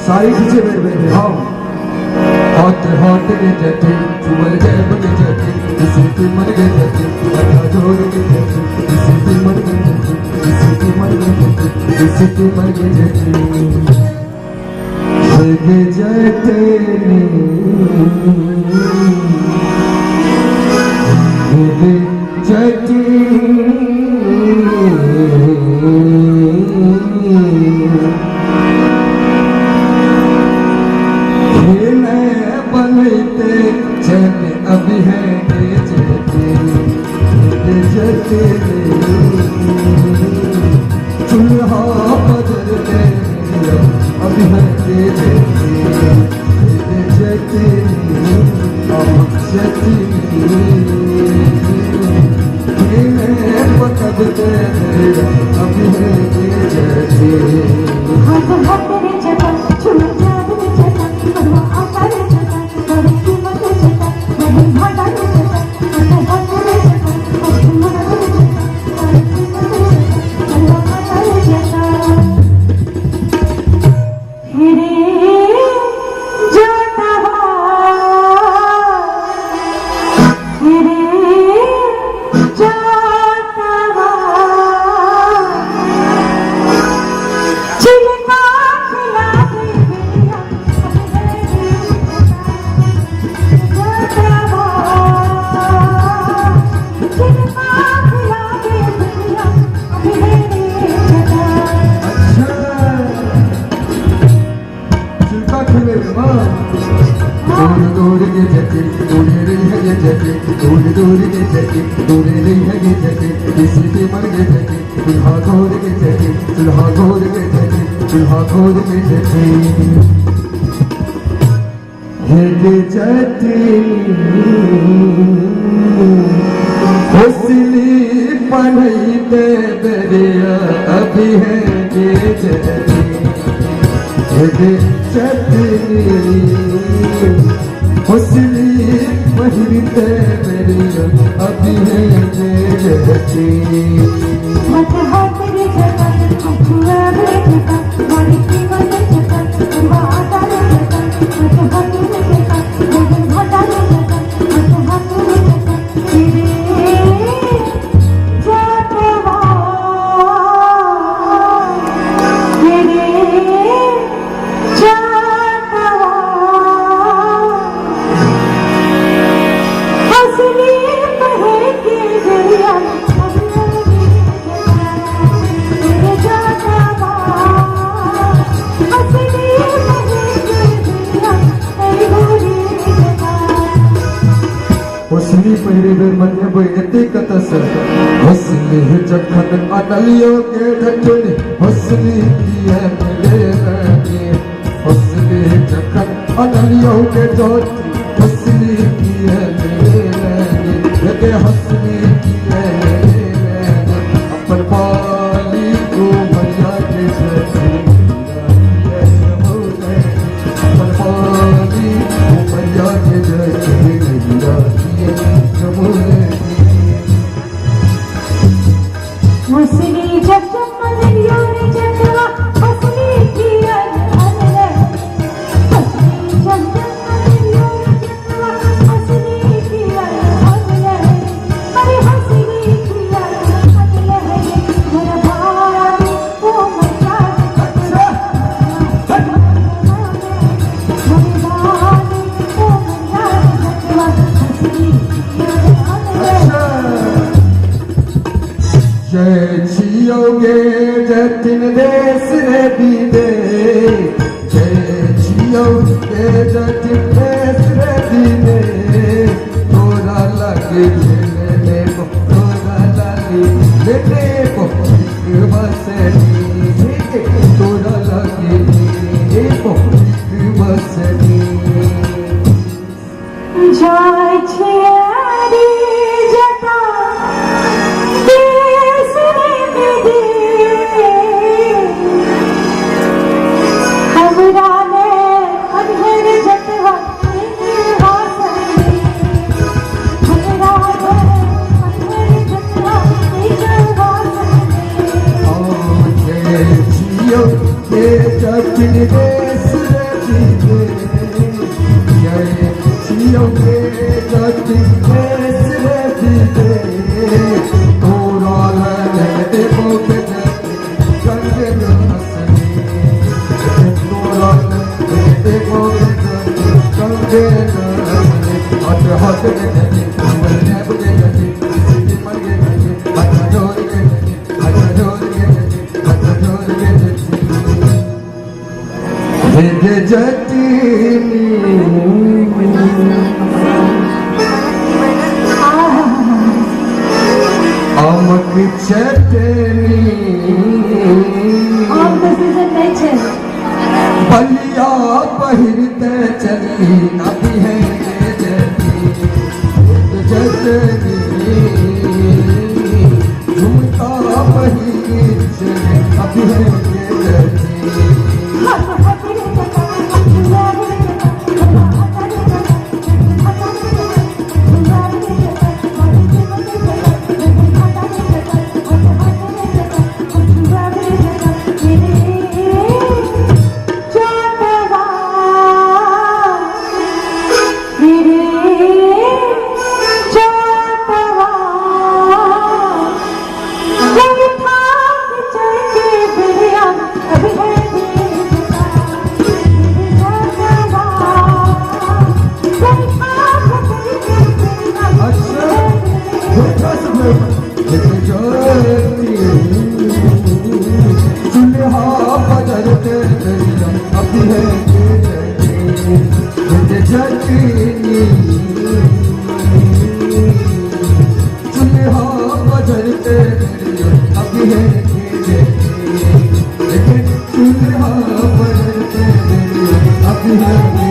सारी खींचे मेरे बेटे हाँ हॉट हॉट के जटे चुमल जय बगे जटे इसी की मर गए जटे लगा जोड़ के जटे इसी की मर गए जटे इसी की मर गए जटे इसी की मर गए जटे लगे जटे लगे जटे अभी है जते चूल्हा बदलते अभी है जते पकड़ते अभी है जते दूर के जटे दूर रही है ये जटे दूर के जटे दूर रही है ये जटे किसी के मर गए जटे चूल्हा घोर के जटे चूल्हा घोर के जटे चूल्हा घोर के जटे ये जटे हौसली पढ़ते बेरिया अभी है ये जटे ये जटे हौसली पढ़ते मेरी अभी है जटे हौसली पहरे बेर मध्य बैठते कतस हौसली जखन अनलियो के ढटने हौसली किए मिले लगे हौसली जखन अनलियो के ढट हौसली किए मिले लगे हौसली किए मिले अपन पाली को भैया के जटे अपन पाली को भैया के जटे हौसली जब मलियों ने जगवा हौसली की हौसली जब मलियों जतिन देश रे दीदे जय जियो के जतिन देश रे दीदे तोरा लगे लेने को तोरा लगे लेने को बसनी तोरा लगे लेने को बसनी जय छियारी जटा देश रे दीदे हमरा ने अनहर जटवा हासनी हमरा ने अनहर जटवा हासनी जियो के जतिन देश रे दीदे जय जियो के जतिन देश रे दीदे तोरा लगे बोके गंगे हसनी तोरा लगे बोके गंगे हसनी हट हट के जति मरने बुझे जति मर के जति अच्छा जोर के जति अच्छा जोर के जति अच्छा जोर के जति भेजे जति अमक चटनी ऑफ द सीजन नेचर बलिया पहिरते चली अभी है जती जतनी झुमका पहिर चली अभी है जती अभी है